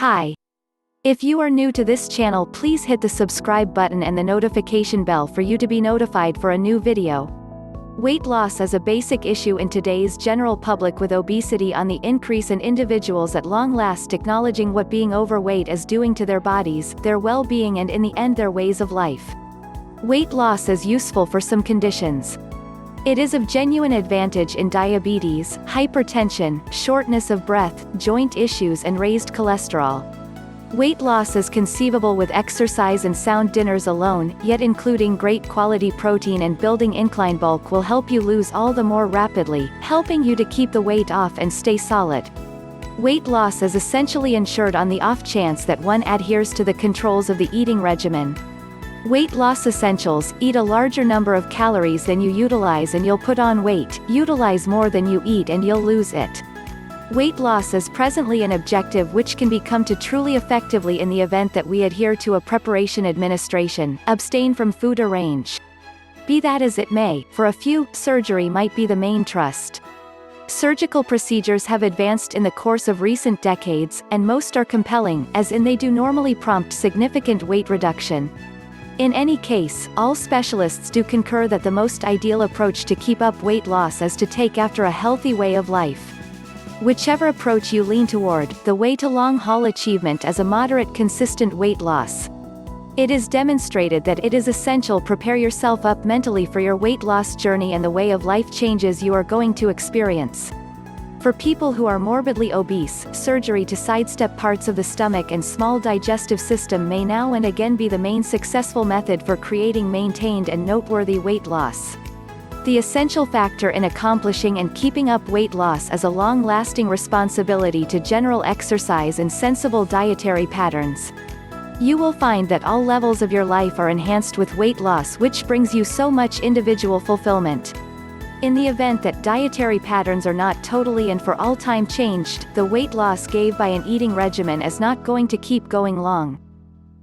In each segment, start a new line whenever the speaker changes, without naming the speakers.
Hi. If you are new to this channel, please hit the subscribe button and the notification bell for you to be notified for a new video. Weight loss is a basic issue in today's general public, with obesity on the increase and individuals at long last acknowledging what being overweight is doing to their bodies, their well-being, and in the end their ways of life. Weight loss is useful for some conditions. It is of genuine advantage in diabetes, hypertension, shortness of breath, joint issues, and raised cholesterol. Weight loss is conceivable with exercise and sound dinners alone, yet including great quality protein and building incline bulk will help you lose all the more rapidly, helping you to keep the weight off and stay solid. Weight loss is essentially ensured on the off chance that one adheres to the controls of the eating regimen. Weight loss essentials: eat a larger number of calories than you utilize and you'll put on weight, utilize more than you eat and you'll lose it. Weight loss is presently an objective which can become to truly effectively in the event that we adhere to a preparation administration, abstain from food or range. Be that as it may, for a few, surgery might be the main trust. Surgical procedures have advanced in the course of recent decades, and most are compelling, as in they do normally prompt significant weight reduction. In any case, all specialists do concur that the most ideal approach to keep up weight loss is to take after a healthy way of life. Whichever approach you lean toward, the way to long-haul achievement is a moderate, consistent weight loss. It is demonstrated that it is essential to prepare yourself up mentally for your weight loss journey and the way of life changes you are going to experience. For people who are morbidly obese, surgery to sidestep parts of the stomach and small digestive system may now and again be the main successful method for creating maintained and noteworthy weight loss. The essential factor in accomplishing and keeping up weight loss is a long-lasting responsibility to general exercise and sensible dietary patterns. You will find that all levels of your life are enhanced with weight loss, which brings you so much individual fulfillment. In the event that dietary patterns are not totally and for all time changed, the weight loss gained by an eating regimen is not going to keep going long.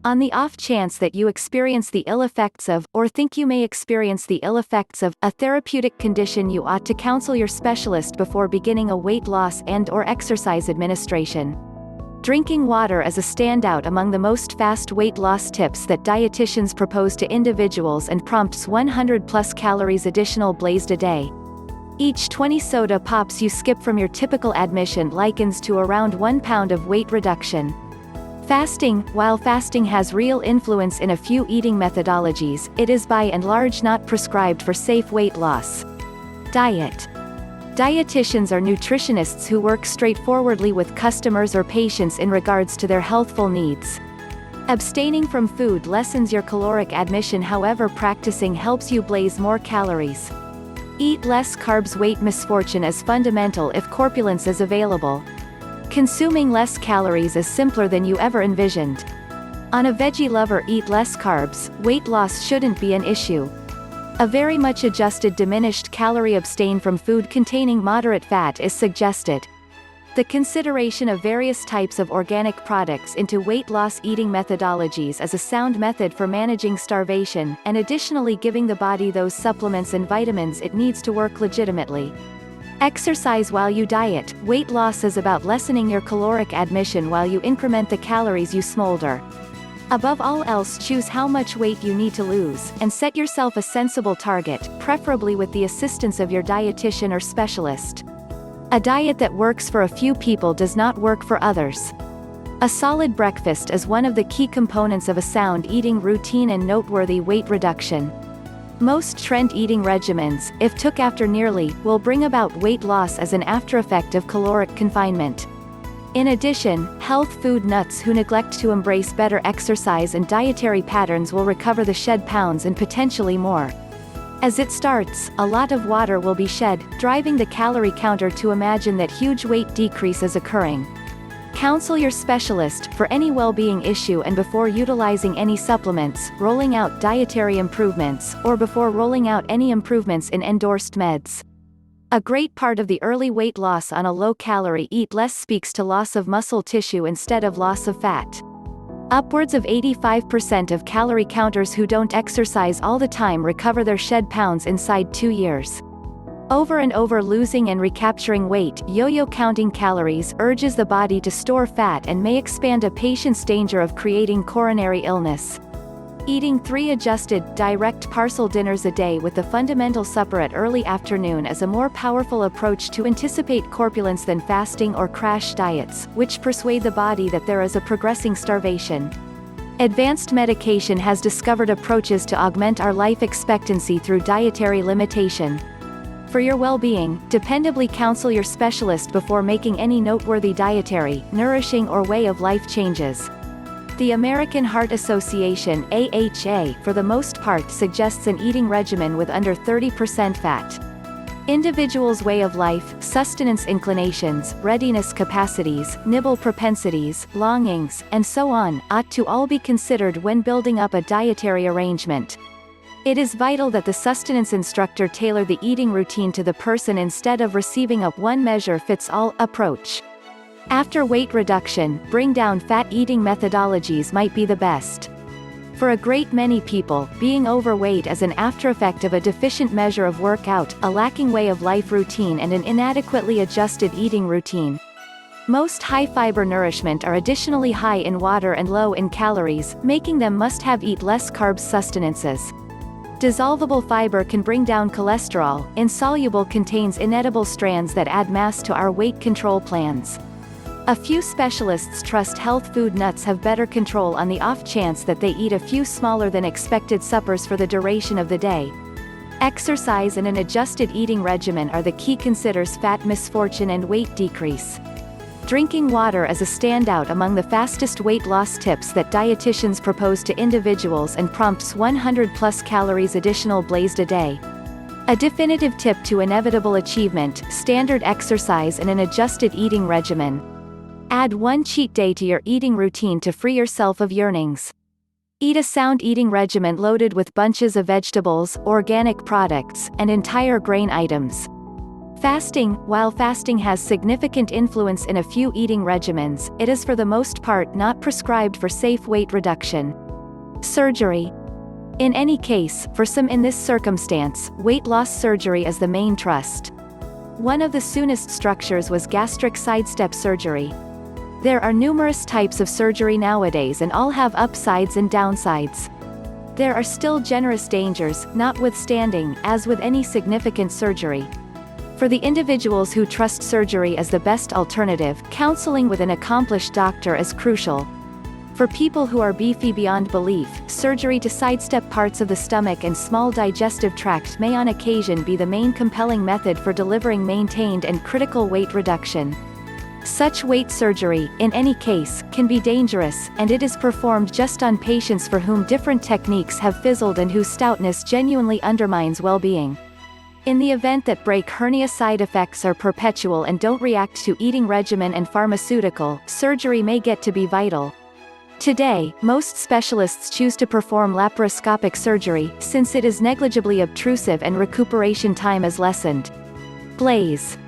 On the off chance that you experience the ill effects of, or think you may experience the ill effects of, a therapeutic condition, you ought to counsel your specialist before beginning a weight loss and/or exercise administration. Drinking water is a standout among the most fast weight loss tips that dietitians propose to individuals and prompts 100+ calories additional blazed a day. Each 20 soda pops you skip from your typical admission likens to around 1 pound of weight reduction. Fasting: while fasting has real influence in a few eating methodologies, it is by and large not prescribed for safe weight loss. Diet. Dietitians are nutritionists who work straightforwardly with customers or patients in regards to their healthful needs. Abstaining from food lessens your caloric admission, however practicing helps you blaze more calories. Eat less carbs. Weight misfortune is fundamental if corpulence is available. Consuming less calories is simpler than you ever envisioned. On a veggie lover, eat less carbs. Weight loss shouldn't be an issue. A very much adjusted diminished calorie abstain from food containing moderate fat is suggested. The consideration of various types of organic products into weight loss eating methodologies is a sound method for managing starvation, and additionally giving the body those supplements and vitamins it needs to work legitimately. Exercise while you diet. Weight loss is about lessening your caloric admission while you increment the calories you smolder. Above all else, choose how much weight you need to lose, and set yourself a sensible target, preferably with the assistance of your dietitian or specialist. A diet that works for a few people does not work for others. A solid breakfast is one of the key components of a sound eating routine and noteworthy weight reduction. Most trend eating regimens, if took after nearly, will bring about weight loss as an aftereffect of caloric confinement. In addition, health food nuts who neglect to embrace better exercise and dietary patterns will recover the shed pounds and potentially more. As it starts, a lot of water will be shed, driving the calorie counter to imagine that huge weight decrease is occurring. Counsel your specialist for any well-being issue, and before utilizing any supplements, rolling out dietary improvements, or before rolling out any improvements in endorsed meds. A great part of the early weight loss on a low-calorie eat less speaks to loss of muscle tissue instead of loss of fat. Upwards of 85% of calorie counters who don't exercise all the time recover their shed pounds inside 2 years. Over and over losing and recapturing weight, yo-yo counting calories urges the body to store fat and may expand a patient's danger of creating coronary illness. Eating 3 adjusted, direct parcel dinners a day with the fundamental supper at early afternoon is a more powerful approach to anticipate corpulence than fasting or crash diets, which persuade the body that there is a progressing starvation. Advanced medication has discovered approaches to augment our life expectancy through dietary limitation. For your well-being, dependably counsel your specialist before making any noteworthy dietary, nourishing or way of life changes. The American Heart Association (AHA) for the most part suggests an eating regimen with under 30% fat. Individuals' way of life, sustenance inclinations, readiness capacities, nibble propensities, longings, and so on, ought to all be considered when building up a dietary arrangement. It is vital that the sustenance instructor tailor the eating routine to the person instead of receiving a one-measure-fits-all approach. After weight reduction, bring down fat eating methodologies might be the best. For a great many people, being overweight is an aftereffect of a deficient measure of workout, a lacking way of life routine and an inadequately adjusted eating routine. Most high-fiber nourishment are additionally high in water and low in calories, making them must-have eat less carbs sustenances. Dissolvable fiber can bring down cholesterol, insoluble contains inedible strands that add mass to our weight control plans. A few specialists trust health food nuts have better control on the off chance that they eat a few smaller than expected suppers for the duration of the day. Exercise and an adjusted eating regimen are the key. Considers fat misfortune and weight decrease. Drinking water is a standout among the fastest weight loss tips that dietitians propose to individuals and prompts 100+ calories additional blazed a day. A definitive tip to inevitable achievement: standard exercise and an adjusted eating regimen. Add one cheat day to your eating routine to free yourself of yearnings. Eat a sound eating regimen loaded with bunches of vegetables, organic products, and entire grain items. Fasting: while fasting has significant influence in a few eating regimens, it is for the most part not prescribed for safe weight reduction. Surgery. In any case, for some in this circumstance, weight loss surgery is the main trust. One of the soonest structures was gastric sidestep surgery. There are numerous types of surgery nowadays and all have upsides and downsides. There are still generous dangers, notwithstanding, as with any significant surgery. For the individuals who trust surgery as the best alternative, counseling with an accomplished doctor is crucial. For people who are beefy beyond belief, surgery to sidestep parts of the stomach and small digestive tract may on occasion be the main compelling method for delivering maintained and critical weight reduction. Such weight surgery, in any case, can be dangerous, and it is performed just on patients for whom different techniques have fizzled and whose stoutness genuinely undermines well-being. In the event that break hernia side effects are perpetual and don't react to eating regimen and pharmaceutical, surgery may get to be vital. Today, most specialists choose to perform laparoscopic surgery, since it is negligibly obtrusive and recuperation time is lessened. Blaze.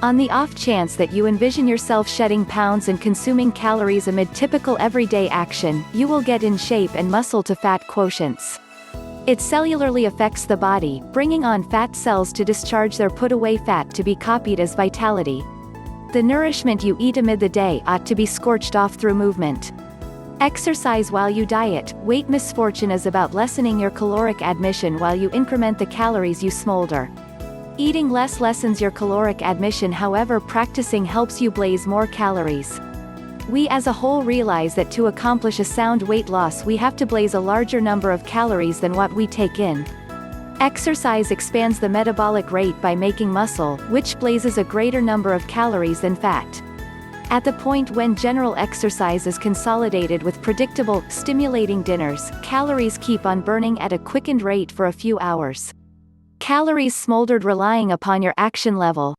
On the off chance that you envision yourself shedding pounds and consuming calories amid typical everyday action, you will get in shape and muscle-to-fat quotients. It cellularly affects the body, bringing on fat cells to discharge their put-away fat to be copied as vitality. The nourishment you eat amid the day ought to be scorched off through movement. Exercise while you diet. Weight misfortune is about lessening your caloric admission while you increment the calories you smolder. Eating less lessens your caloric admission, however practicing helps you blaze more calories. We as a whole realize that to accomplish a sound weight loss we have to blaze a larger number of calories than what we take in. Exercise expands the metabolic rate by making muscle, which blazes a greater number of calories than fat. At the point when general exercise is consolidated with predictable, stimulating dinners, calories keep on burning at a quickened rate for a few hours. Calories smoldered relying upon your action level.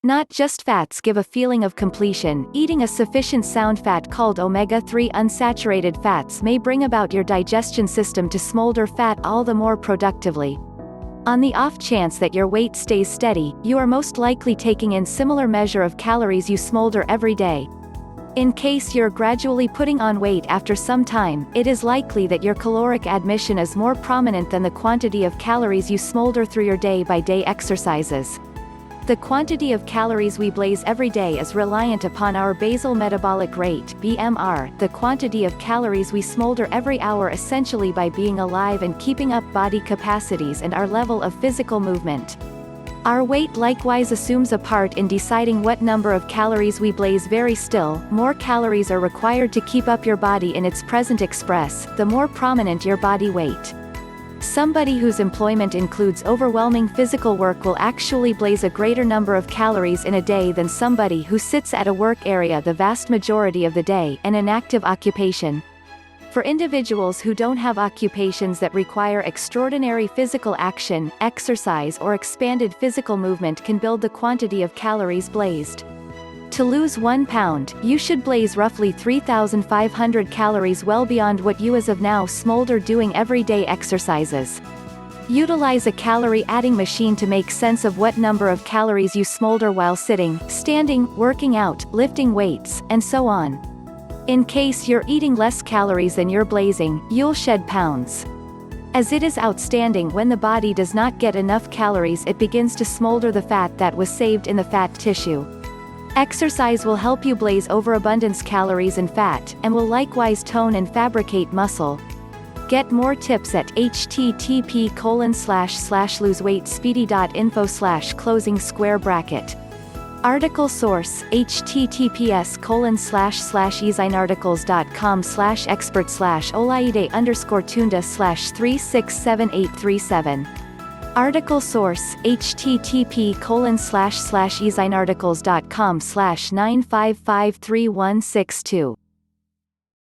Not just fats give a feeling of completion. Eating a sufficient sound fat called omega-3 unsaturated fats may bring about your digestion system to smolder fat all the more productively. On the off chance that your weight stays steady, you are most likely taking in similar measure of calories you smolder every day. In case you're gradually putting on weight after some time, it is likely that your caloric admission is more prominent than the quantity of calories you smolder through your day-by-day exercises. The quantity of calories we blaze every day is reliant upon our basal metabolic rate (BMR), the quantity of calories we smolder every hour essentially by being alive and keeping up body capacities, and our level of physical movement. Our weight likewise assumes a part in deciding what number of calories we blaze. Very still, more calories are required to keep up your body in its present express, the more prominent your body weight. Somebody whose employment includes overwhelming physical work will actually blaze a greater number of calories in a day than somebody who sits at a work area the vast majority of the day, an inactive occupation. For individuals who don't have occupations that require extraordinary physical action, exercise or expanded physical movement can build the quantity of calories blazed. To lose 1 pound, you should blaze roughly 3,500 calories, well beyond what you as of now smolder doing everyday exercises. Utilize a calorie adding machine to make sense of what number of calories you smolder while sitting, standing, working out, lifting weights, and so on. In case you're eating less calories than you're blazing, you'll shed pounds. As it is outstanding when the body does not get enough calories, it begins to smolder the fat that was saved in the fat tissue. Exercise will help you blaze overabundance calories and fat, and will likewise tone and fabricate muscle. Get more tips at http://loseweightspeedy.info/closing square bracket. Article source, https://ezinarticles.com/expert/olaide_tunda/3678737. Article source, http://ezinarticles.com/9553162